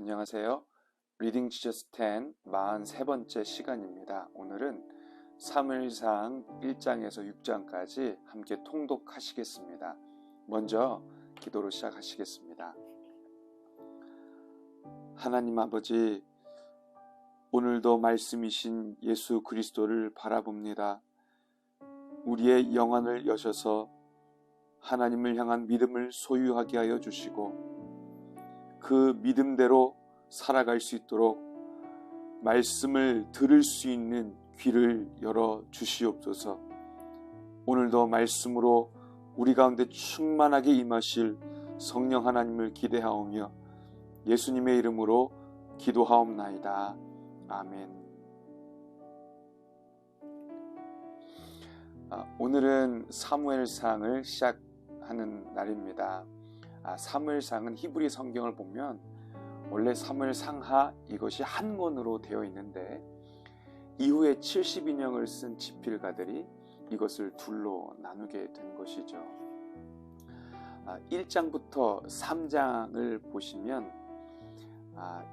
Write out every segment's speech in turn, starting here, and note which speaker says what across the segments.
Speaker 1: 안녕하세요. 리딩 지저스 10 43번째 시간입니다. 오늘은 사무엘상 1장에서 6장까지 함께 통독하시겠습니다. 먼저 기도로 시작하시겠습니다. 하나님 아버지, 오늘도 말씀이신 예수 그리스도를 바라봅니다. 우리의 영안을 여셔서 하나님을 향한 믿음을 소유하게 하여 주시고 그 믿음대로 살아갈 수 있도록 말씀을 들을 수 있는 귀를 열어 주시옵소서. 오늘도 말씀으로 우리 가운데 충만하게 임하실 성령 하나님을 기대하오며 예수님의 이름으로 기도하옵나이다. 아멘. 오늘은 사무엘상을 시작하는 날입니다. 사무엘상은 히브리 성경을 보면 원래 사무엘상하 이것이 한 권으로 되어 있는데 이후에 70인형을 쓴 집필가들이 이것을 둘로 나누게 된 것이죠. 1장부터 3장을 보시면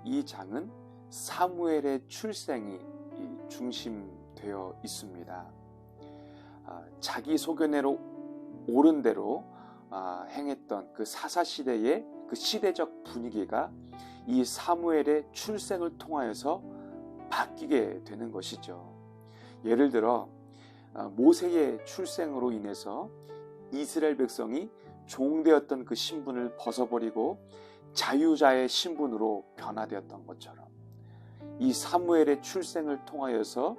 Speaker 1: 이 장은 사무엘의 출생이 중심되어 있습니다. 자기 소견대로 옳은 대로 행했던 그 사사시대의 그 시대적 분위기가 이 사무엘의 출생을 통하여서 바뀌게 되는 것이죠. 예를 들어 모세의 출생으로 인해서 이스라엘 백성이 종되었던 그 신분을 벗어버리고 자유자의 신분으로 변화되었던 것처럼 이 사무엘의 출생을 통하여서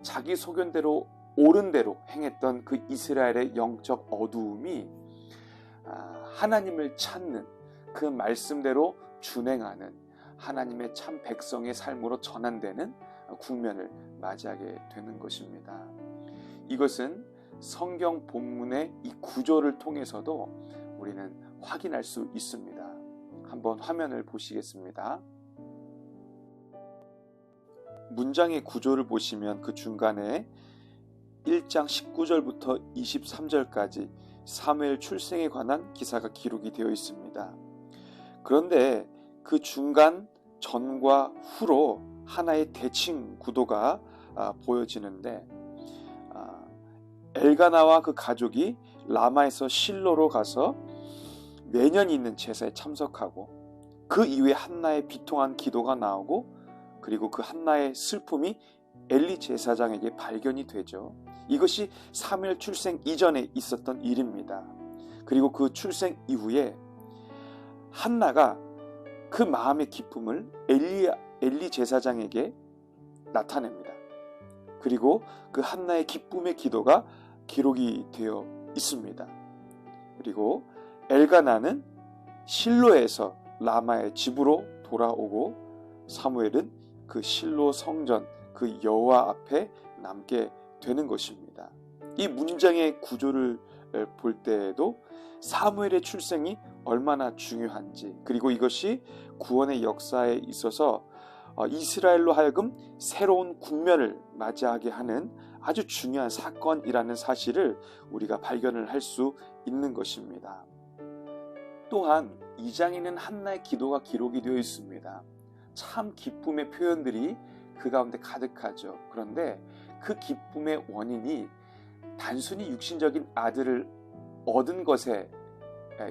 Speaker 1: 자기 소견대로 옳은 대로 행했던 그 이스라엘의 영적 어두움이 하나님을 찾는 그 말씀대로 준행하는 하나님의 참 백성의 삶으로 전환되는 국면을 맞이하게 되는 것입니다. 이것은 성경 본문의 이 구조를 통해서도 우리는 확인할 수 있습니다. 한번 화면을 보시겠습니다. 문장의 구조를 보시면 그 중간에 1장 19절부터 23절까지 사무엘 출생에 관한 기사가 기록이 되어 있습니다. 그런데 그 중간 전과 후로 하나의 대칭 구도가 보여지는데 엘가나와 그 가족이 라마에서 실로로 가서 매년 있는 제사에 참석하고 그 이후에 한나의 비통한 기도가 나오고 그리고 그 한나의 슬픔이 엘리 제사장에게 발견이 되죠. 이것이 사무엘 출생 이전에 있었던 일입니다. 그리고 그 출생 이후에 한나가 그 마음의 기쁨을 엘리 제사장에게 나타냅니다. 그리고 그 한나의 기쁨의 기도가 기록이 되어 있습니다. 그리고 엘가나는 실로에서 라마의 집으로 돌아오고 사무엘은 그 실로 성전 그 여호와 앞에 남게 되는 것입니다. 이 문장의 구조를 볼 때에도 사무엘의 출생이 얼마나 중요한지, 그리고 이것이 구원의 역사에 있어서 이스라엘로 하여금 새로운 국면을 맞이하게 하는 아주 중요한 사건이라는 사실을 우리가 발견을 할 수 있는 것입니다. 또한 2장에는 한나의 기도가 기록이 되어 있습니다. 참 기쁨의 표현들이 그 가운데 가득하죠. 그런데 그 기쁨의 원인이 단순히 육신적인 아들을 얻은 것에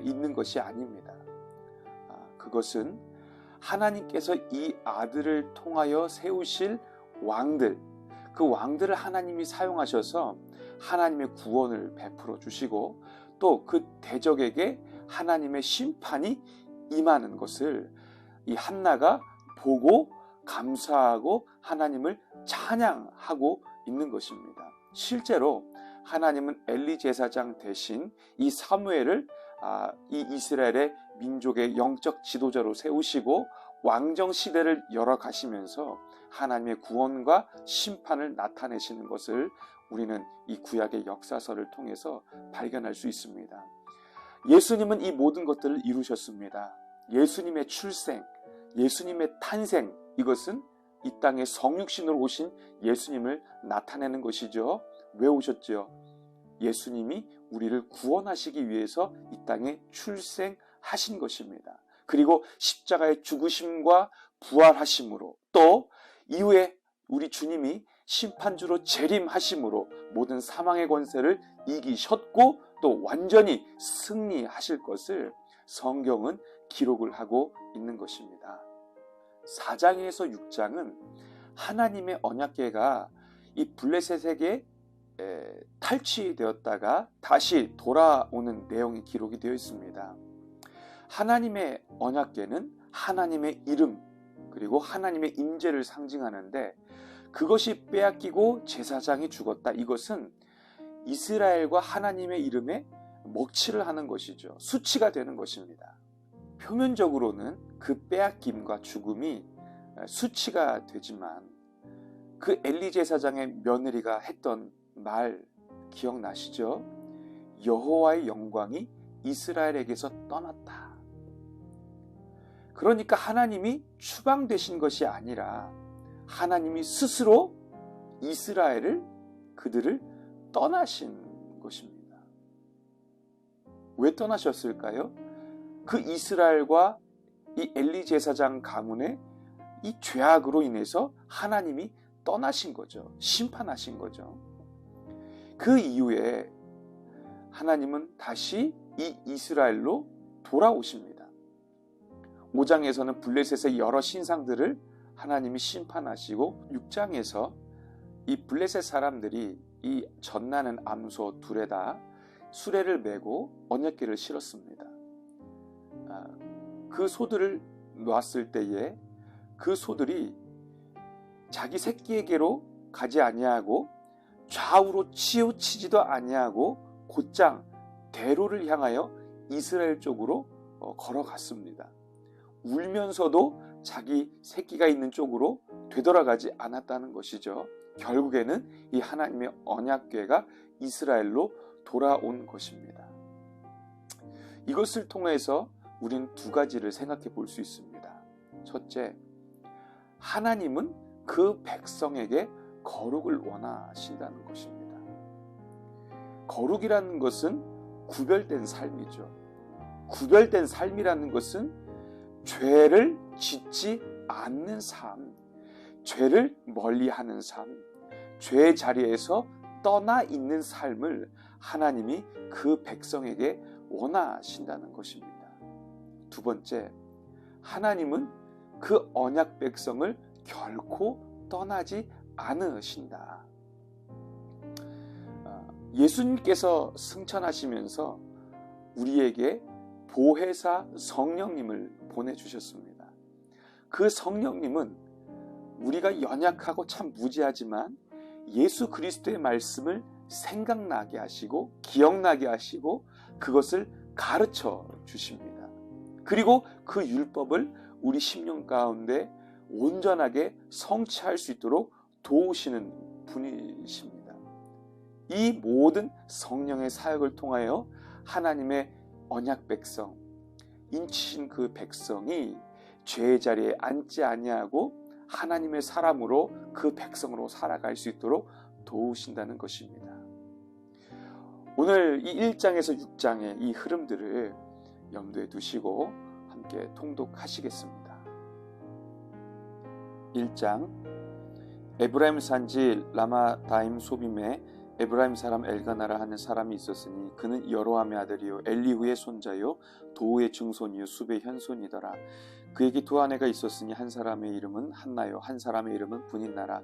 Speaker 1: 있는 것이 아닙니다. 그것은 하나님께서 이 아들을 통하여 세우실 왕들, 그 왕들을 하나님이 사용하셔서 하나님의 구원을 베풀어 주시고 또 그 대적에게 하나님의 심판이 임하는 것을 이 한나가 보고 감사하고 하나님을 찬양하고 있는 것입니다. 실제로 하나님은 엘리 제사장 대신 이 사무엘을 이 이스라엘의 민족의 영적 지도자로 세우시고 왕정 시대를 열어가시면서 하나님의 구원과 심판을 나타내시는 것을 우리는 이 구약의 역사서를 통해서 발견할 수 있습니다. 예수님은 이 모든 것들을 이루셨습니다. 예수님의 출생, 예수님의 탄생, 이것은 이 땅에 성육신으로 오신 예수님을 나타내는 것이죠. 왜 오셨죠? 예수님이 우리를 구원하시기 위해서 이 땅에 출생하신 것입니다. 그리고 십자가의 죽으심과 부활하심으로, 또 이후에 우리 주님이 심판주로 재림하심으로 모든 사망의 권세를 이기셨고 또 완전히 승리하실 것을 성경은 기록을 하고 있는 것입니다. 4장에서 6장은 하나님의 언약궤가 이 블레셋에게 탈취되었다가 다시 돌아오는 내용이 기록이 되어 있습니다. 하나님의 언약궤는 하나님의 이름 그리고 하나님의 임재를 상징하는데, 그것이 빼앗기고 제사장이 죽었다. 이것은 이스라엘과 하나님의 이름에 먹칠을 하는 것이죠. 수치가 되는 것입니다. 표면적으로는 그 빼앗김과 죽음이 수치가 되지만 그 엘리 제사장의 며느리가 했던 말 기억나시죠? 여호와의 영광이 이스라엘에게서 떠났다. 그러니까 하나님이 추방되신 것이 아니라 하나님이 스스로 이스라엘을, 그들을 떠나신 것입니다. 왜 떠나셨을까요? 그 이스라엘과 이 엘리 제사장 가문의 이 죄악으로 인해서 하나님이 떠나신 거죠. 심판하신 거죠. 그 이후에 하나님은 다시 이 이스라엘로 돌아오십니다. 5장에서는 블레셋의 여러 신상들을 하나님이 심판하시고 6장에서 이 블레셋 사람들이 이 젖나는 암소 둘에다 수레를 메고 언약궤를 실었습니다. 그 소들을 놨을 때에 그 소들이 자기 새끼에게로 가지 아니하고 좌우로 치우치지도 아니하고 곧장 대로를 향하여 이스라엘 쪽으로 걸어갔습니다. 울면서도 자기 새끼가 있는 쪽으로 되돌아가지 않았다는 것이죠. 결국에는 이 하나님의 언약궤가 이스라엘로 돌아온 것입니다. 이것을 통해서 우리는 두 가지를 생각해 볼 수 있습니다. 첫째, 하나님은 그 백성에게 거룩을 원하신다는 것입니다. 거룩이라는 것은 구별된 삶이죠. 구별된 삶이라는 것은 죄를 짓지 않는 삶, 죄를 멀리하는 삶, 죄의 자리에서 떠나 있는 삶을 하나님이 그 백성에게 원하신다는 것입니다. 두 번째, 하나님은 그 언약 백성을 결코 떠나지 않으신다. 예수님께서 승천하시면서 우리에게 보혜사 성령님을 보내주셨습니다. 그 성령님은 우리가 연약하고 참 무지하지만 예수 그리스도의 말씀을 생각나게 하시고 기억나게 하시고 그것을 가르쳐 주십니다. 그리고 그 율법을 우리 심령 가운데 온전하게 성취할 수 있도록 도우시는 분이십니다. 이 모든 성령의 사역을 통하여 하나님의 언약 백성, 인치신 그 백성이 죄의 자리에 앉지 아니하고 하나님의 사람으로 그 백성으로 살아갈 수 있도록 도우신다는 것입니다. 오늘 이 1장에서 6장의 이 흐름들을 염두에 두시고 함께 통독하시겠습니다. 1장, 에브라임 산지 라마다임 소빔에 에브라임 사람 엘가나라 하는 사람이 있었으니 그는 여로함의 아들이요 엘리후의 손자요 도우의 증손이요 숲의 현손이더라. 그에게 두 아내가 있었으니 한 사람의 이름은 한나요 한 사람의 이름은 분인나라.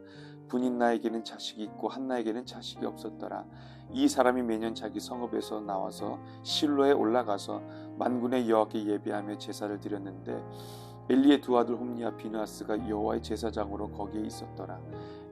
Speaker 1: 분인나에게는 자식이 있고 한나에게는 자식이 없었더라. 이 사람이 매년 자기 성읍에서 나와서 실로에 올라가서 만군의 여호와께 예배하며 제사를 드렸는데 엘리의 두 아들 홈니와 비느하스가 여호와의 제사장으로 거기에 있었더라.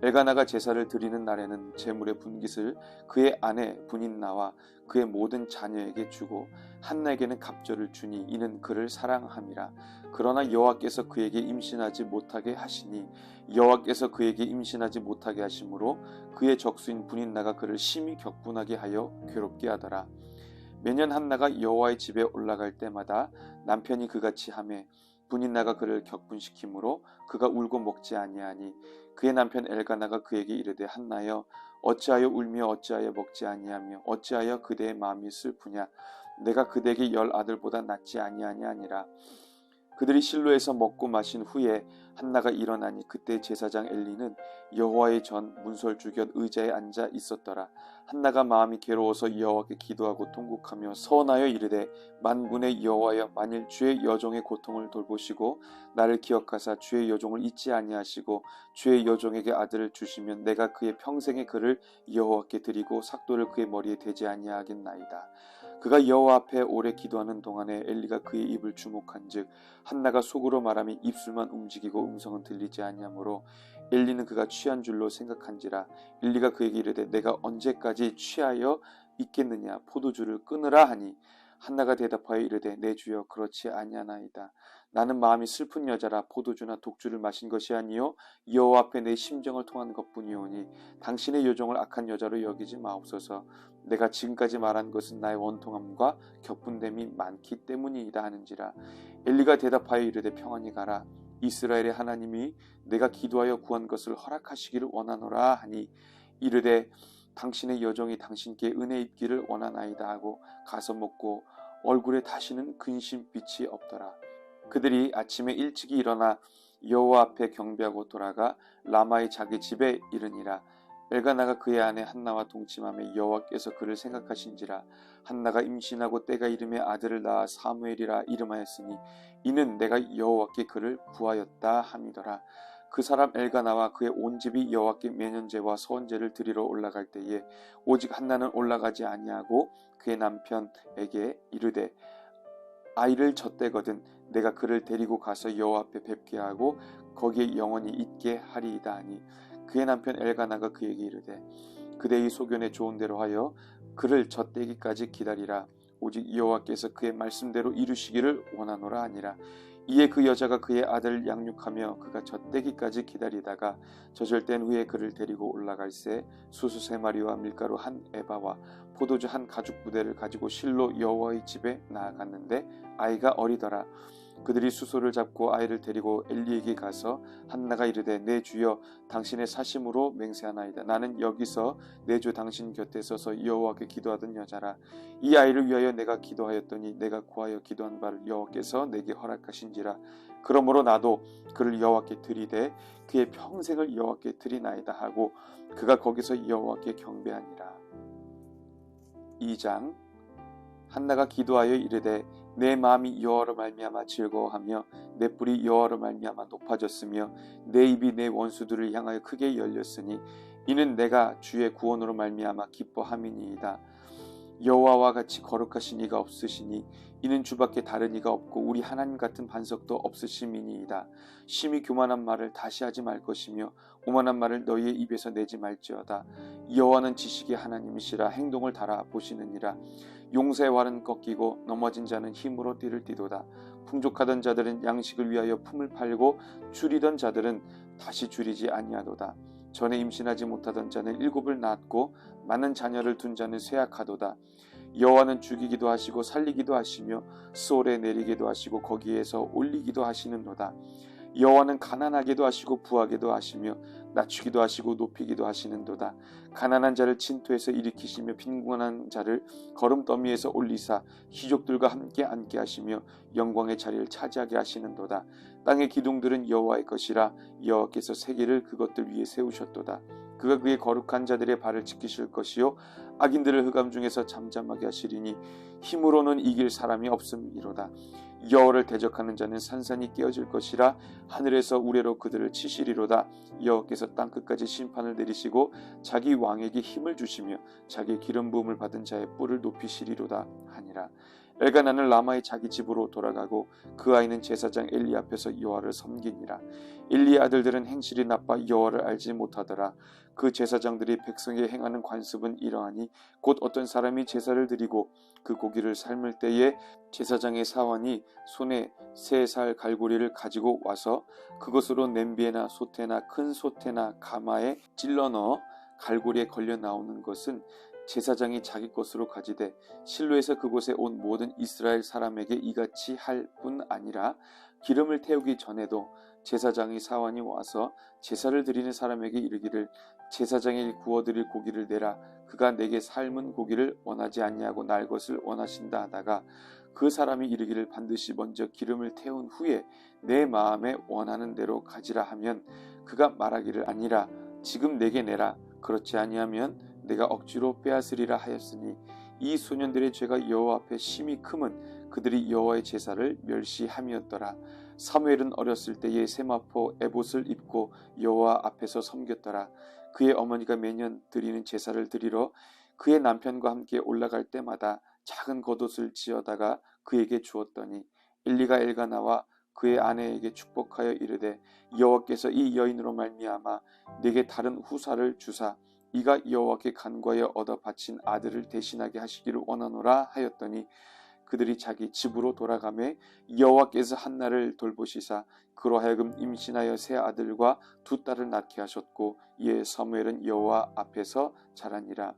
Speaker 1: 엘가나가 제사를 드리는 날에는 제물의 분깃을 그의 아내 분인나와 그의 모든 자녀에게 주고 한나에게는 갑절을 주니 이는 그를 사랑함이라. 그러나 여호와께서 그에게 임신하지 못하게 하시니 여호와께서 그에게 임신하지 못하게 하심으로 그의 적수인 분인나가 그를 심히 격분하게 하여 괴롭게 하더라. 매년 한나가 여호와의 집에 올라갈 때마다 남편이 그같이 하매 분인나가 그를 격분시키므로 그가 울고 먹지 아니하니 그의 남편 엘가나가 그에게 이르되 한나여 어찌하여 울며 어찌하여 먹지 아니하며 어찌하여 그대의 마음이 슬프냐. 내가 그대에게 10 아들보다 낫지 아니하니 아니라 그들이 실로에서 먹고 마신 후에 한나가 일어나니 그때 제사장 엘리는 여호와의 전 문설주 곁 의자에 앉아 있었더라. 한나가 마음이 괴로워서 여호와께 기도하고 통곡하며 서원하여 이르되 만군의 여호와여, 만일 주의 여종의 고통을 돌보시고 나를 기억하사 주의 여종을 잊지 아니하시고 주의 여종에게 아들을 주시면 내가 그의 평생의 그를 여호와께 드리고 삭도를 그의 머리에 대지 아니하겠나이다. 그가 여호와 앞에 오래 기도하는 동안에 엘리가 그의 입을 주목한즉 한나가 속으로 말하며 입술만 움직이고 음성은 들리지 아니하므로 엘리는 그가 취한 줄로 생각한지라. 엘리가 그에게 이르되 내가 언제까지 취하여 있겠느냐, 포도주를 끊으라 하니 한나가 대답하여 이르되 내 주여, 그렇지 아니하나이다. 나는 마음이 슬픈 여자라 포도주나 독주를 마신 것이 아니요 여호와 앞에 내 심정을 통한 것뿐이오니 당신의 여종을 악한 여자로 여기지 마옵소서. 내가 지금까지 말한 것은 나의 원통함과 격분됨이 많기 때문이다 하는지라. 엘리가 대답하여 이르되 평안히 가라. 이스라엘의 하나님이 내가 기도하여 구한 것을 허락하시기를 원하노라 하니 이르되 당신의 여종이 당신께 은혜 입기를 원하나이다 하고 가서 먹고 얼굴에 다시는 근심빛이 없더라. 그들이 아침에 일찍이 일어나 여호와 앞에 경배하고 돌아가 라마의 자기 집에 이르니라. 엘가나가 그의 아내 한나와 동침하며 여호와께서 그를 생각하신지라. 한나가 임신하고 때가 이름에 아들을 낳아 사무엘이라 이름하였으니 이는 내가 여호와께 그를 구하였다 함이더라. 그 사람 엘가나와 그의 온 집이 여호와께 매년제와 서원제를 드리러 올라갈 때에 오직 한나는 올라가지 아니하고 그의 남편에게 이르되 아이를 젖대거든 내가 그를 데리고 가서 여호와 앞에 뵙게 하고 거기에 영원히 있게 하리이다 하니 그의 남편 엘가나가 그에게 이르되 그대의 소견에 좋은 대로 하여 그를 젖대기까지 기다리라. 오직 여호와께서 그의 말씀대로 이루시기를 원하노라 하니라. 이에 그 여자가 그의 아들을 양육하며 그가 젖대기까지 기다리다가 젖을된 후에 그를 데리고 올라갈새 수수 3마리와 밀가루 1에바와 포도주 1가죽부대를 가지고 실로 여호와의 집에 나아갔는데 아이가 어리더라. 그들이 수소를 잡고 아이를 데리고 엘리에게 가서 한나가 이르되 내 주여, 당신의 사심으로 맹세하나이다. 나는 여기서 내 주 당신 곁에 서서 여호와께 기도하던 여자라. 이 아이를 위하여 내가 기도하였더니 내가 구하여 기도한 바를 여호와께서 내게 허락하신지라. 그러므로 나도 그를 여호와께 드리되 그의 평생을 여호와께 드리나이다 하고 그가 거기서 여호와께 경배하니라. 2장. 한나가 기도하여 이르되 내 마음이 여호와로 말미암아 즐거워하며 내 뿔이 여호와로 말미암아 높아졌으며 내 입이 내 원수들을 향하여 크게 열렸으니 이는 내가 주의 구원으로 말미암아 기뻐함이니이다. 여호와와 같이 거룩하신 이가 없으시니 이는 주밖에 다른 이가 없고 우리 하나님 같은 반석도 없으심이니이다. 심히 교만한 말을 다시 하지 말 것이며 오만한 말을 너희의 입에서 내지 말지어다. 여호와는 지식의 하나님이시라 행동을 달아 보시느니라. 용사의 활은 꺾이고 넘어진 자는 힘으로 띠를 띠도다. 풍족하던 자들은 양식을 위하여 품을 팔고 줄이던 자들은 다시 줄이지 아니하도다. 전에 임신하지 못하던 자는 7을 낳았고 많은 자녀를 둔 자는 쇠약하도다. 여호와는 죽이기도 하시고 살리기도 하시며 수월에 내리기도 하시고 거기에서 올리기도 하시는도다. 여호와는 가난하게도 하시고 부하게도 하시며 낮추기도 하시고 높이기도 하시는도다. 가난한 자를 진토에서 일으키시며 빈곤한 자를 거름더미에서 올리사 귀족들과 함께 앉게 하시며 영광의 자리를 차지하게 하시는도다. 땅의 기둥들은 여호와의 것이라. 여호와께서 세계를 그것들 위에 세우셨도다. 그가 그의 거룩한 자들의 발을 지키실 것이요 악인들을 흑암 중에서 잠잠하게 하시리니 힘으로는 이길 사람이 없음이로다. 여호와를 대적하는 자는 산산이 깨어질 것이라. 하늘에서 우레로 그들을 치시리로다. 여호와께서 땅 끝까지 심판을 내리시고 자기 왕에게 힘을 주시며 자기 기름 부음을 받은 자의 뿔을 높이시리로다 하니라. 엘가나는 라마의 자기 집으로 돌아가고 그 아이는 제사장 엘리 앞에서 여호와를 섬기니라. 엘리의 아들들은 행실이 나빠 여호와를 알지 못하더라. 그 제사장들이 백성에 행하는 관습은 이러하니 곧 어떤 사람이 제사를 드리고 그 고기를 삶을 때에 제사장의 사원이 손에 3살 갈고리를 가지고 와서 그것으로 냄비에나 솥에나 큰 솥에나 가마에 찔러 넣어 갈고리에 걸려 나오는 것은 제사장이 자기 것으로 가지되 실로에서 그곳에 온 모든 이스라엘 사람에게 이같이 할 뿐 아니라 기름을 태우기 전에도 제사장의 사원이 와서 제사를 드리는 사람에게 이르기를 제사장이 구워드릴 고기를 내라. 그가 내게 삶은 고기를 원하지 아니하고 날 것을 원하신다 하다가 그 사람이 이르기를 반드시 먼저 기름을 태운 후에 내 마음에 원하는 대로 가지라 하면 그가 말하기를 아니라 지금 내게 내라. 그렇지 아니하면 내가 억지로 빼앗으리라 하였으니 이 소년들의 죄가 여호와 앞에 심히 크면 그들이 여호와의 제사를 멸시함이었더라. 사무엘은 어렸을 때에 세마포 에봇을 입고 여호와 앞에서 섬겼더라. 그의 어머니가 매년 드리는 제사를 드리러 그의 남편과 함께 올라갈 때마다 작은 겉옷을 지어다가 그에게 주었더니 엘리가 엘가나와 그의 아내에게 축복하여 이르되 여호와께서 이 여인으로 말미암아 내게 다른 후사를 주사 이가 여호와께 간과하여 얻어 바친 아들을 대신하게 하시기를 원하노라 하였더니 그들이 자기 집으로 돌아가매 여호와께서 한나를 돌보시사 그로 하여금 임신하여 세 아들과 두 딸을 낳게 하셨고 이에 사무엘은 여호와 앞에서 자라니라.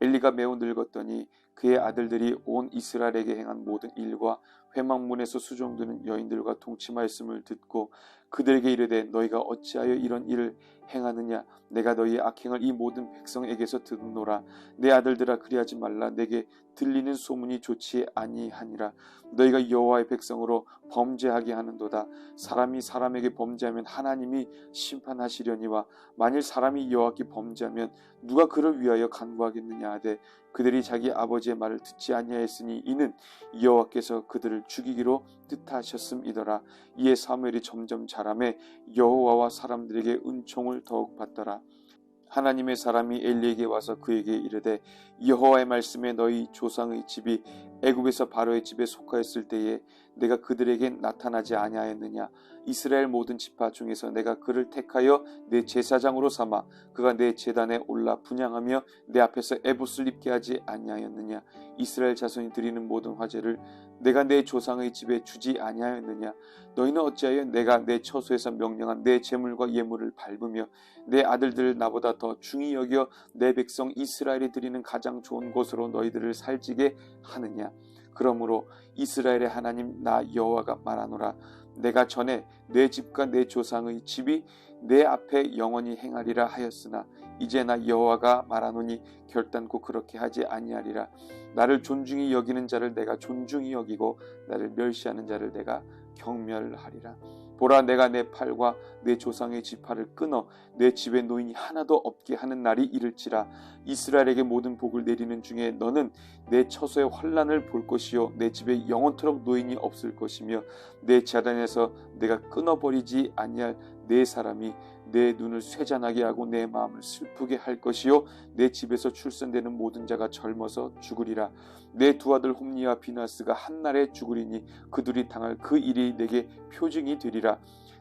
Speaker 1: 엘리가 매우 늙었더니 그의 아들들이 온 이스라엘에게 행한 모든 일과 회막문에서 수종드는 여인들과 동침하였음을 듣고 그들에게 이르되 너희가 어찌하여 이런 일을 행하느냐. 내가 너희의 악행을 이 모든 백성에게서 듣노라. 내 아들들아 그리하지 말라. 내게 들리는 소문이 좋지 아니하니라. 너희가 여호와의 백성으로 범죄하게 하는도다. 사람이 사람에게 범죄하면 하나님이 심판하시려니와 만일 사람이 여호와께 범죄하면 누가 그를 위하여 간구하겠느냐 하되 그들이 자기 아버지의 말을 듣지 아니하였으니 이는 여호와께서 그들을 죽이기로 뜻하셨음이더라. 이에 사무엘이 점점 자라매 여호와와 사람들에게 은총을 더욱 받더라. 하나님의 사람이 엘리에게 와서 그에게 이르되 여호와의 말씀에 너희 조상의 집이 애굽에서 바로의 집에 속하였을 때에 내가 그들에게 나타나지 아니하였느냐. 이스라엘 모든 지파 중에서 내가 그를 택하여 내 제사장으로 삼아 그가 내 제단에 올라 분향하며 내 앞에서 에봇을 입게 하지 아니하였느냐. 이스라엘 자손이 드리는 모든 화제를 내가 내 조상의 집에 주지 아니하였느냐. 너희는 어찌하여 내가 내 처소에서 명령한 내 제물과 예물을 밟으며 내 아들들을 나보다 더 중히 여겨 내 백성 이스라엘이 드리는 가장 좋은 곳으로 너희들을 살지게 하느냐. 그러므로 이스라엘의 하나님 나 여호와가 말하노라. 내가 전에 내 집과 내 조상의 집이 내 앞에 영원히 행하리라 하였으나 이제 나 여호와가 말하노니 결단코 그렇게 하지 아니하리라. 나를 존중히 여기는 자를 내가 존중히 여기고 나를 멸시하는 자를 내가 경멸하리라. 보라 내가 내 팔과 내 조상의 지파를 끊어 내 집에 노인이 하나도 없게 하는 날이 이를지라. 이스라엘에게 모든 복을 내리는 중에 너는 내 처소의 환난을 볼 것이요 내 집에 영원토록 노인이 없을 것이며 내 제단에서 내가 끊어버리지 아니할 네 사람이 내 눈을 쇠잔하게 하고 내 마음을 슬프게 할 것이요 내 집에서 출산되는 모든 자가 젊어서 죽으리라. 내 두 아들 홈니와 비나스가 한날에 죽으리니 그들이 당할 그 일이 내게 표징이 되리라.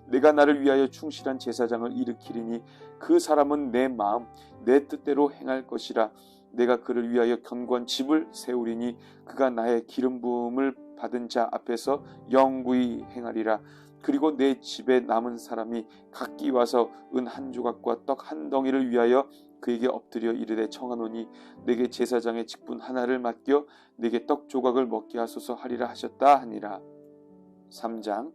Speaker 1: 내가 나를 위하여 충실한 제사장을 일으키리니 그 사람은 내 마음 내 뜻대로 행할 것이라. 내가 그를 위하여 견고한 집을 세우리니 그가 나의 기름 부음을 받은 자 앞에서 영구히 행하리라. 그리고 내 집에 남은 사람이 각기 와서 은 한 조각과 떡 한 덩이를 위하여 그에게 엎드려 이르되 청하노니 내게 제사장의 직분 하나를 맡겨 내게 떡 조각을 먹게 하소서 하리라 하셨다 하니라. 3장.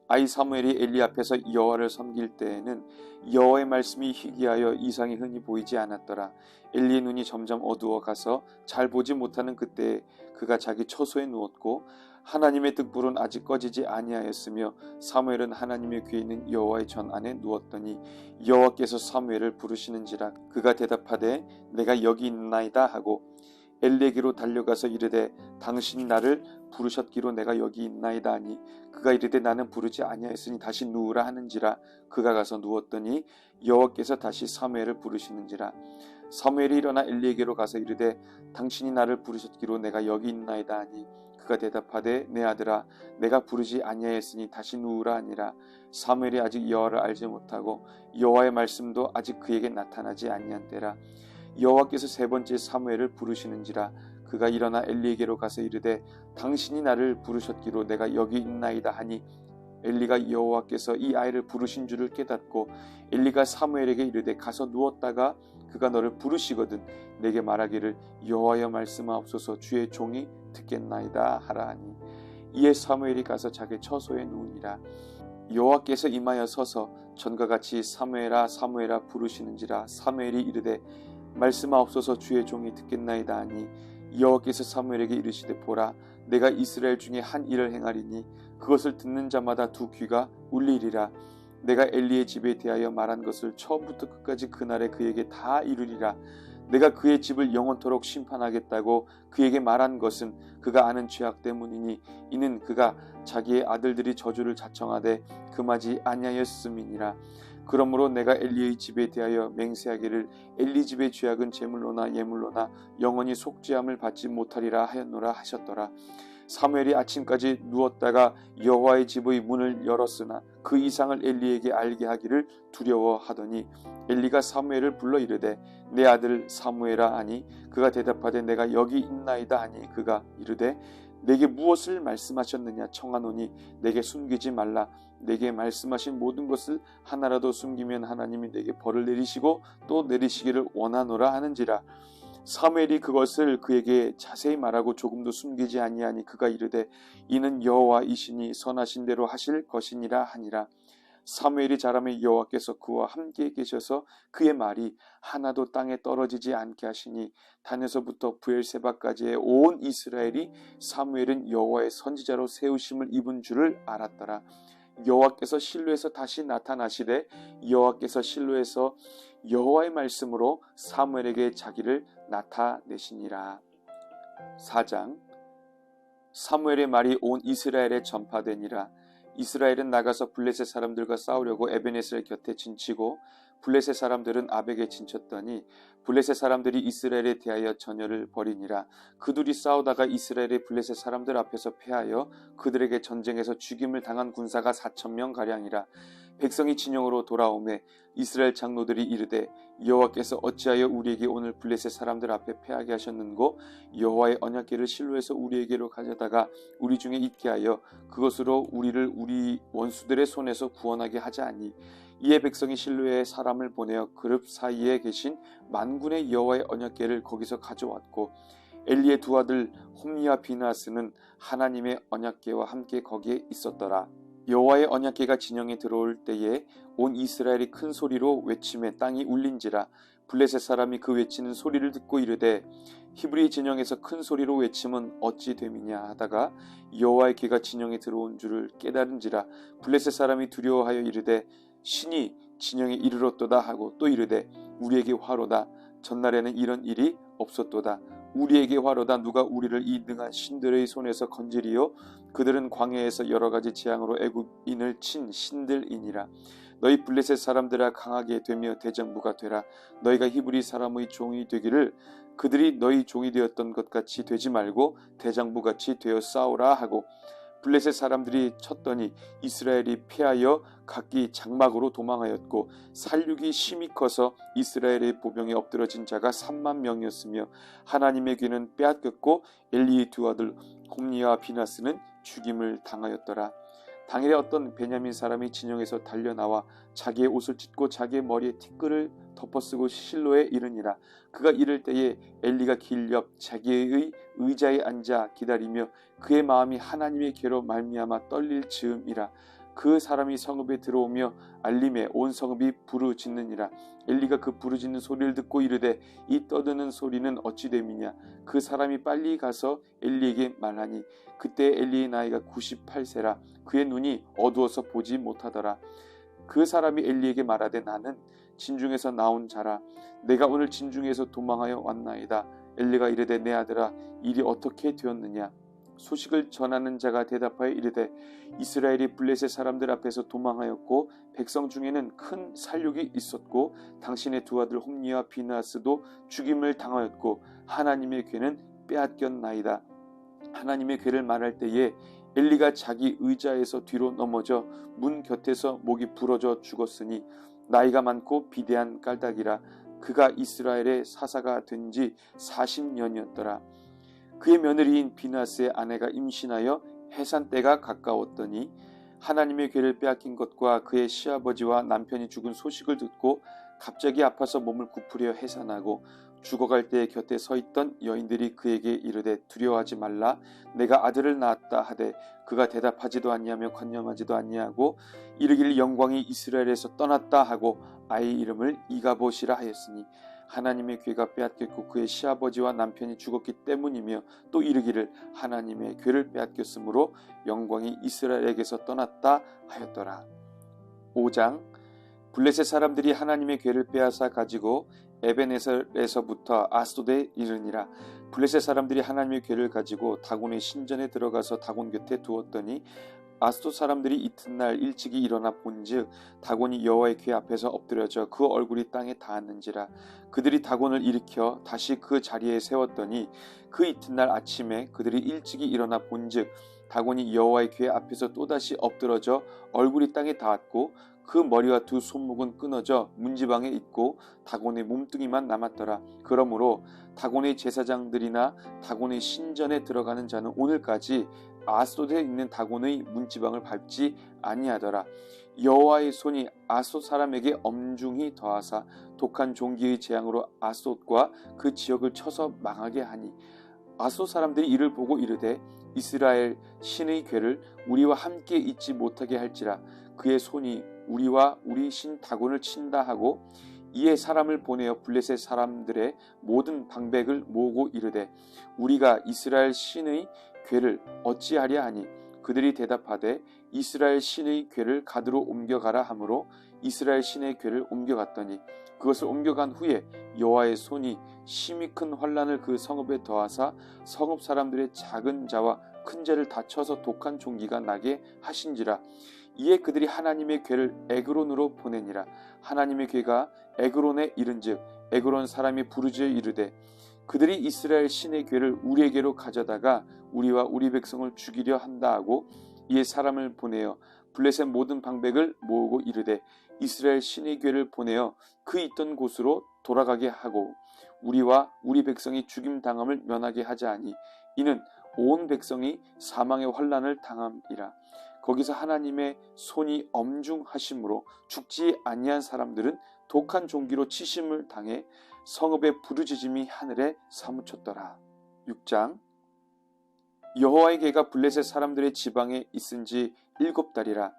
Speaker 1: 아이 사무엘이 엘리 앞에서 여호와를 섬길 때에는 여호와의 말씀이 희귀하여 이상이 흔히 보이지 않았더라. 엘리의 눈이 점점 어두워 가서 잘 보지 못하는 그때에 그가 자기 처소에 누웠고 하나님의 등불은 아직 꺼지지 아니하였으며 사무엘은 하나님의 귀에 있는 여호와의 전 안에 누웠더니 여호와께서 사무엘을 부르시는지라. 그가 대답하되 내가 여기 있나이다 하고 엘리에게로 달려가서 이르되 당신이 나를 부르셨기로 내가 여기 있나이다 하니 그가 이르되 나는 부르지 아니하였으니 다시 누우라 하는지라. 그가 가서 누웠더니 여호와께서 다시 사무엘을 부르시는지라. 사무엘이 일어나 엘리에게로 가서 이르되 당신이 나를 부르셨기로 내가 여기 있나이다 하니 그가 대답하되 내 아들아 내가 부르지 아니하였으니 다시 누우라 하니라. 사무엘이 아직 여호와를 알지 못하고 여호와의 말씀도 아직 그에게 나타나지 아니한 때라. 여호와께서 세 번째 사무엘을 부르시는지라. 그가 일어나 엘리에게로 가서 이르되 당신이 나를 부르셨기로 내가 여기 있나이다 하니 엘리가 여호와께서 이 아이를 부르신 줄을 깨닫고 엘리가 사무엘에게 이르되 가서 누웠다가 그가 너를 부르시거든 내게 말하기를 여호와여 말씀하옵소서 주의 종이 듣겠나이다 하라 하니 이에 사무엘이 가서 자기 처소에 누우니라. 여호와께서 임하여 서서 전과 같이 사무엘아 사무엘아 부르시는지라. 사무엘이 이르되 말씀하옵소서 주의 종이 듣겠나이다 하니 여호와께서 사무엘에게 이르시되 보라 내가 이스라엘 중에 한 일을 행하리니 그것을 듣는 자마다 두 귀가 울리리라. 내가 엘리의 집에 대하여 말한 것을 처음부터 끝까지 그날에 그에게 다 이루리라. 내가 그의 집을 영원토록 심판하겠다고 그에게 말한 것은 그가 아는 죄악 때문이니 이는 그가 자기의 아들들이 저주를 자청하되 금하지 아니하였음이니라. 그러므로 내가 엘리의 집에 대하여 맹세하기를 엘리 집의 죄악은 제물로나 예물로나 영원히 속죄함을 받지 못하리라 하였노라 하셨더라. 사무엘이 아침까지 누웠다가 여호와의 집의 문을 열었으나 그 이상을 엘리에게 알게 하기를 두려워하더니 엘리가 사무엘을 불러 이르되 내 아들 사무엘아 하니 그가 대답하되 내가 여기 있나이다 하니 그가 이르되 내게 무엇을 말씀하셨느냐 청하노니 내게 숨기지 말라. 내게 말씀하신 모든 것을 하나라도 숨기면 하나님이 내게 벌을 내리시고 또 내리시기를 원하노라 하는지라. 사무엘이 그것을 그에게 자세히 말하고 조금도 숨기지 아니하니 그가 이르되 이는 여호와이시니 선하신 대로 하실 것이니라 하니라. 사무엘이 자라매 여호와께서 그와 함께 계셔서 그의 말이 하나도 땅에 떨어지지 않게 하시니 단에서부터 브엘세바까지의 온 이스라엘이 사무엘은 여호와의 선지자로 세우심을 입은 줄을 알았더라. 여호와께서 실로에서 다시 나타나시되 여호와께서 실로에서 여호와의 말씀으로 사무엘에게 자기를 나타내시니라. 4장. 사무엘의 말이 온 이스라엘에 전파되니라. 이스라엘은 나가서 블레셋 사람들과 싸우려고 에베네셀 곁에 진치고 블레셋 사람들은 아벡에 진쳤더니 블레셋 사람들이 이스라엘에 대하여 전열을 벌이니라. 그들이 싸우다가 이스라엘의 블레셋 사람들 앞에서 패하여 그들에게 전쟁에서 죽임을 당한 군사가 4,000명 가량이라. 백성이 진영으로 돌아오매 이스라엘 장로들이 이르되 여호와께서 어찌하여 우리에게 오늘 블레셋 사람들 앞에 패하게 하셨는고 여호와의 언약궤를 실로에서 우리에게로 가져다가 우리 중에 있게 하여 그것으로 우리를 우리 원수들의 손에서 구원하게 하자니 이에 백성이 실로에 사람을 보내어 그룹 사이에 계신 만군의 여호와의 언약궤를 거기서 가져왔고 엘리의 두 아들 홈니와 비나스는 하나님의 언약궤와 함께 거기에 있었더라. 여호와의 언약궤가 진영에 들어올 때에 온 이스라엘이 큰 소리로 외침에 땅이 울린지라. 블레셋 사람이 그 외치는 소리를 듣고 이르되 히브리 진영에서 큰 소리로 외침은 어찌 됨이냐 하다가 여호와의 궤가 진영에 들어온 줄을 깨달은지라. 블레셋 사람이 두려워하여 이르되 신이 진영에 이르렀도다 하고 또 이르되 우리에게 화로다. 전날에는 이런 일이 없었도다. 우리에게 화로다. 누가 우리를 이 능한 신들의 손에서 건지리요? 그들은 광야에서 여러 가지 재앙으로 애굽인을 친 신들이니라. 너희 블레셋 사람들아 강하게 되며 대장부가 되라. 너희가 히브리 사람의 종이 되기를 그들이 너희 종이 되었던 것 같이 되지 말고 대장부같이 되어 싸우라 하고 블레셋 사람들이 쳤더니 이스라엘이 패하여 각기 장막으로 도망하였고 살육이 심히 커서 이스라엘의 보병에 엎드러진 자가 3만 명이었으며 하나님의 귀는 빼앗겼고 엘리의 두 아들 홈니와 비나스는 죽임을 당하였더라. 당일에 어떤 베냐민 사람이 진영에서 달려나와 자기의 옷을 찢고 자기의 머리에 티끌을 덮어쓰고 실로에 이르니라. 그가 이를 때에 엘리가 길 옆 자기의 의자에 앉아 기다리며 그의 마음이 하나님의 궤로 말미암아 떨릴 즈음이라. 그 사람이 성읍에 들어오며 알림에 온 성읍이 부르짖느니라. 엘리가 그 부르짖는 소리를 듣고 이르되 이 떠드는 소리는 어찌 됨이냐. 그 사람이 빨리 가서 엘리에게 말하니 그때 엘리의 나이가 98세라. 그의 눈이 어두워서 보지 못하더라. 그 사람이 엘리에게 말하되 나는 진중에서 나온 자라. 내가 오늘 진중에서 도망하여 왔나이다. 엘리가 이르되 내 아들아 일이 어떻게 되었느냐. 소식을 전하는 자가 대답하여 이르되 이스라엘이 블레셋 사람들 앞에서 도망하였고 백성 중에는 큰 살육이 있었고 당신의 두 아들 홈니와 비나스도 죽임을 당하였고 하나님의 궤는 빼앗겼나이다. 하나님의 궤를 말할 때에 엘리가 자기 의자에서 뒤로 넘어져 문 곁에서 목이 부러져 죽었으니 나이가 많고 비대한 깔닥이라. 그가 이스라엘의 사사가 된 지 40년이었더라. 그의 며느리인 비나스의 아내가 임신하여 해산 때가 가까웠더니 하나님의 궤를 빼앗긴 것과 그의 시아버지와 남편이 죽은 소식을 듣고 갑자기 아파서 몸을 굽으려 해산하고 죽어갈 때에 곁에 서 있던 여인들이 그에게 이르되 두려워하지 말라. 내가 아들을 낳았다 하되 그가 대답하지도 아니하며 관념하지도 아니하고 이르기를 영광이 이스라엘에서 떠났다 하고 아이 이름을 이가봇이라 하였으니 하나님의 괴가 빼앗겼고 그의 시아버지와 남편이 죽었기 때문이며 또 이르기를 하나님의 괴를 빼앗겼으므로 영광이 이스라엘에게서 떠났다 하였더라. 5장 블레셋 사람들이 하나님의 괴를 빼앗아 가지고 에벤에셀에서부터 아스돗에 이르니라. 블레셋 사람들이 하나님의 괴를 가지고 다곤의 신전에 들어가서 다곤 곁에 두었더니 아스돗 사람들이 이튿날 일찍이 일어나 본즉 다곤이 여호와의 궤 앞에서 엎드려져 그 얼굴이 땅에 닿았는지라. 그들이 다곤을 일으켜 다시 그 자리에 세웠더니 그 이튿날 아침에 그들이 일찍이 일어나 본즉 다곤이 여호와의 궤 앞에서 또다시 엎드러져 얼굴이 땅에 닿았고 그 머리와 두 손목은 끊어져 문지방에 있고 다곤의 몸뚱이만 남았더라. 그러므로 다곤의 제사장들이나 다곤의 신전에 들어가는 자는 오늘까지 아스돗에 있는 다곤의 문지방을 밟지 아니하더라. 여호와의 손이 아스돗 사람에게 엄중히 더하사 독한 종기의 재앙으로 아스돗과 그 지역을 쳐서 망하게 하니 아스돗 사람들이 이를 보고 이르되 이스라엘 신의 괴를 우리와 함께 있지 못하게 할지라. 그의 손이 우리와 우리 신 다곤을 친다 하고 이에 사람을 보내어 블레셋 사람들의 모든 방백을 모으고 이르되 우리가 이스라엘 신의 괴를 어찌하랴 하니 그들이 대답하되 이스라엘 신의 괴를 가드로 옮겨가라 하므로 이스라엘 신의 괴를 옮겨갔더니 그것을 옮겨간 후에 여호와의 손이 심히 큰 환난을 그 성읍에 더하사 성읍 사람들의 작은 자와 큰 자를 다쳐서 독한 종기가 나게 하신지라. 이에 그들이 하나님의 괴를 에그론으로 보내니라. 하나님의 괴가 에그론에 이른즉 에그론 사람이 부르짖어 이르되 그들이 이스라엘 신의 괴를 우리에게로 가져다가 우리와 우리 백성을 죽이려 한다 하고 이에 사람을 보내어 블레셋 모든 방백을 모으고 이르되 이스라엘 신의 괴를 보내어 그 있던 곳으로 돌아가게 하고 우리와 우리 백성이 죽임 당함을 면하게 하자 하니 이는 온 백성이 사망의 환난을 당함이라. 거기서 하나님의 손이 엄중하심으로 죽지 아니한 사람들은 독한 종기로 치심을 당해 성읍의 부르짖음이 하늘에 사무쳤더라. 6장 여호와의 궤가 블레셋 사람들의 지방에 있은지 7달이라.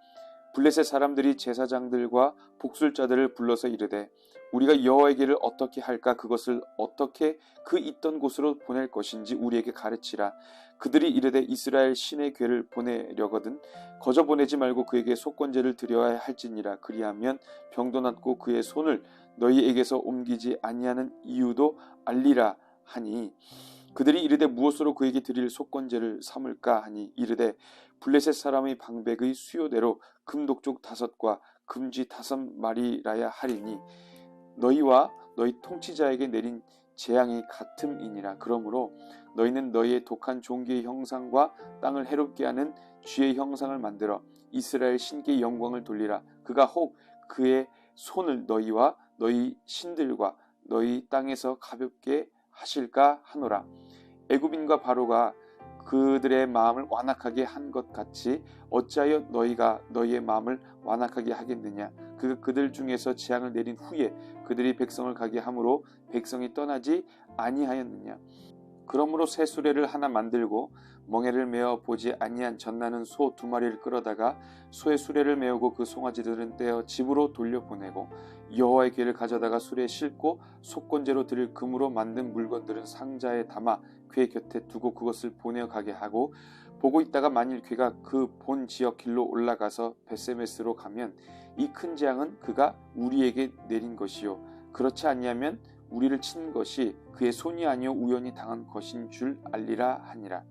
Speaker 1: 블레셋 사람들이 제사장들과 복술자들을 불러서 이르되 우리가 여호와의 궤를 어떻게 할까 그것을 어떻게 그 있던 곳으로 보낼 것인지 우리에게 가르치라. 그들이 이르되 이스라엘 신의 궤를 보내려거든 거저 보내지 말고 그에게 속건제를 드려야 할지니라. 그리하면 병도 낫고 그의 손을 너희에게서 옮기지 아니하는 이유도 알리라 하니 그들이 이르되 무엇으로 그에게 드릴 속건제를 삼을까 하니 이르되 블레셋 사람의 방백의 수요대로 금독족 5과 금쥐 5마리라야 하리니 너희와 너희 통치자에게 내린 재앙이 같음이니라. 그러므로 너희는 너희의 독한 종기의 형상과 땅을 해롭게 하는 쥐의 형상을 만들어 이스라엘 신께 영광을 돌리라. 그가 혹 그의 손을 너희와 너희 신들과 너희 땅에서 가볍게 하실까 하노라. 애굽인과 바로가 그들의 마음을 완악하게 한 것 같이 어찌하여 너희가 너희의 마음을 완악하게 하겠느냐. 그들 중에서 재앙을 내린 후에 그들이 백성을 가게 함으로 백성이 떠나지 아니하였느냐. 그러므로 새 수레를 하나 만들고 멍에를 메어 보지 아니한 젖나는 소 2마리를 끌어다가 소의 수레를 메우고 그 송아지들은 떼어 집으로 돌려보내고 여호와의 궤를 가져다가 수레에 싣고 속건제로 드릴 금으로 만든 물건들은 상자에 담아 궤 곁에 두고 그것을 보내어 가게 하고 보고 있다가 만일 궤가 그 본 지역 길로 올라가서 벳세메스로 가면 이 큰 재앙은 그가 우리에게 내린 것이요 그렇지 아니하면 우리를 친 것이 그의 손이 아니요 우연히 당한 것인 줄 알리라 하니라.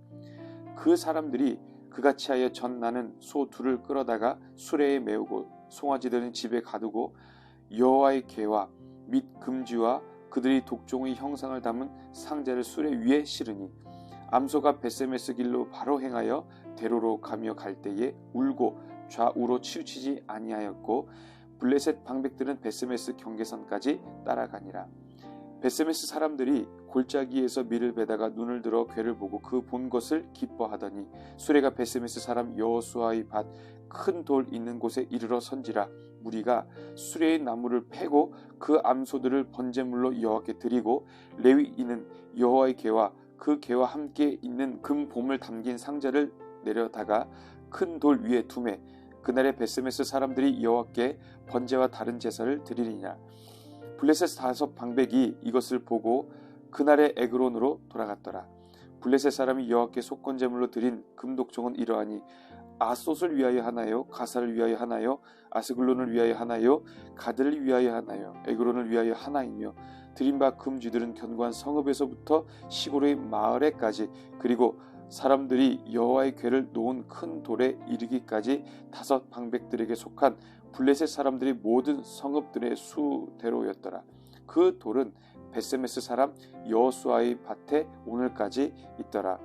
Speaker 1: 그 사람들이 그같이 하여 젖나는 소 2를 끌어다가 수레에 메우고 송아지들은 집에 가두고 여호와의 궤와 및 금쥐와 그들이 독종의 형상을 담은 상자를 수레 위에 실으니 암소가 벳세메스 길로 바로 행하여 대로로 가며 갈 때에 울고 좌우로 치우치지 아니하였고 블레셋 방백들은 벳세메스 경계선까지 따라가니라. 벳세메스 사람들이 골짜기에서 밀을 베다가 눈을 들어 궤를 보고 그 본 것을 기뻐하더니 수레가 벳세메스 사람 여호수아의 밭 큰 돌 있는 곳에 이르러 선지라. 무리가 수레의 나무를 패고 그 암소들을 번제물로 여호와께 드리고 레위인은 여호와의 궤와 그 궤와 함께 있는 금 봄을 담긴 상자를 내려다가 큰 돌 위에 두매 그날에 벳세메스 사람들이 여호와께 번제와 다른 제사를 드리리니라. 블레셋 5방백이 이것을 보고 그날의 에그론으로 돌아갔더라. 블레셋 사람이 여호와께 속건 제물로 드린 금독종은 이러하니 아솥을 위하여 하나요? 가사를 위하여 하나요? 아스글론을 위하여 하나요? 가드를 위하여 하나요? 에그론을 위하여 하나이며 드린 바 금쥐들은 견고한 성읍에서부터 시골의 마을에까지 그리고 사람들이 여호와의 궤를 놓은 큰 돌에 이르기까지 5방백들에게 속한 블레셋 사람들이 모든 성읍들의 수대로였더라. 그 돌은 베세메스 사람 여호수아의 밭에 오늘까지 있더라.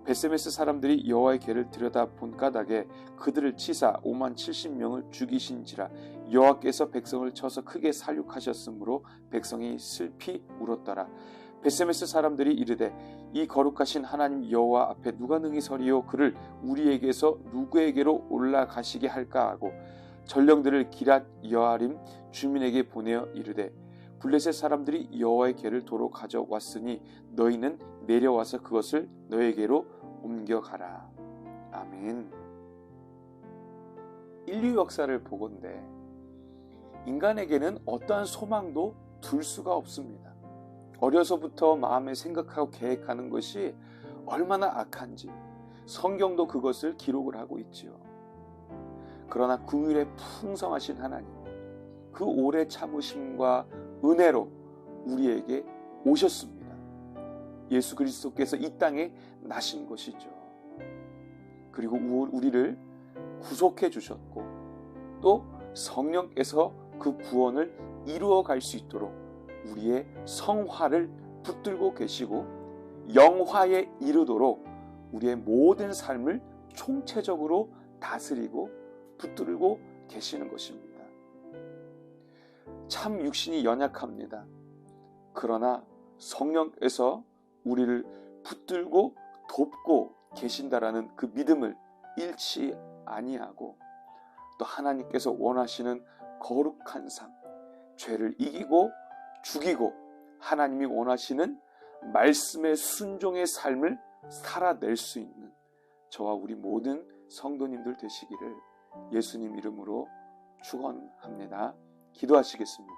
Speaker 1: 베세메스 사람들이 여호와의 궤를 들여다본 까닭에 그들을 치사 50,070명을 죽이신지라. 여호와께서 백성을 쳐서 크게 살육하셨으므로 백성이 슬피 울었더라. 베세메스 사람들이 이르되 이 거룩하신 하나님 여호와 앞에 누가 능히 서리요? 그를 우리에게서 누구에게로 올라가시게 할까 하고 전령들을 기랏 여아림 주민에게 보내어 이르되 블레셋 사람들이 여호와의 궤를 도로 가져왔으니 너희는 내려와서 그것을 너에게로 옮겨가라. 아멘. 인류 역사를 보건대 인간에게는 어떠한 소망도 둘 수가 없습니다. 어려서부터 마음에 생각하고 계획하는 것이 얼마나 악한지 성경도 그것을 기록을 하고 있지요. 그러나 긍휼에 풍성하신 하나님, 그 오래 참으심과 은혜로 우리에게 오셨습니다. 예수 그리스도께서 이 땅에 나신 것이죠. 그리고 우리를 구속해 주셨고 또 성령께서 그 구원을 이루어 갈 수 있도록 우리의 성화를 붙들고 계시고 영화에 이르도록 우리의 모든 삶을 총체적으로 다스리고 붙들고 계시는 것입니다. 참 육신이 연약합니다. 그러나 성령께서 우리를 붙들고 돕고 계신다라는 그 믿음을 잃지 아니하고 또 하나님께서 원하시는 거룩한 삶, 죄를 이기고 죽이고 하나님이 원하시는 말씀의 순종의 삶을 살아낼 수 있는 저와 우리 모든 성도님들 되시기를 예수님 이름으로 축원합니다. 기도하시겠습니다.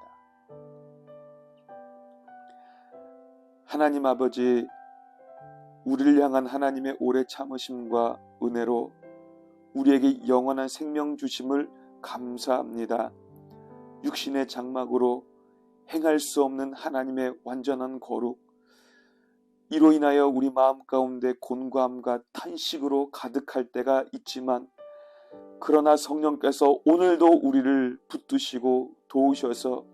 Speaker 1: 하나님 아버지, 우리를 향한 하나님의 오래 참으심과 은혜로 우리에게 영원한 생명 주심을 감사합니다. 육신의 장막으로 행할 수 없는 하나님의 완전한 거룩, 이로 인하여 우리 마음 가운데 곤고함과 탄식으로 가득할 때가 있지만 그러나 성령께서 오늘도 우리를 붙드시고 도우셔서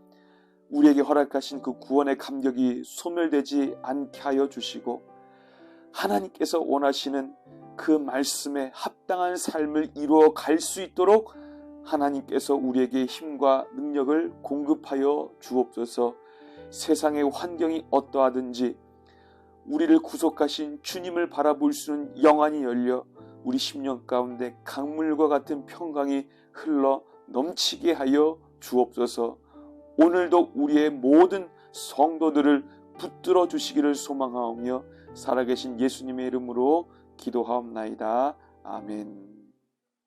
Speaker 1: 우리에게 허락하신 그 구원의 감격이 소멸되지 않게 하여 주시고 하나님께서 원하시는 그 말씀에 합당한 삶을 이루어 갈 수 있도록 하나님께서 우리에게 힘과 능력을 공급하여 주옵소서. 세상의 환경이 어떠하든지 우리를 구속하신 주님을 바라볼 수 있는 영안이 열려 우리 심령 가운데 강물과 같은 평강이 흘러 넘치게 하여 주옵소서. 오늘도 우리의 모든 성도들을 붙들어 주시기를 소망하오며 살아계신 예수님의 이름으로 기도하옵나이다. 아멘.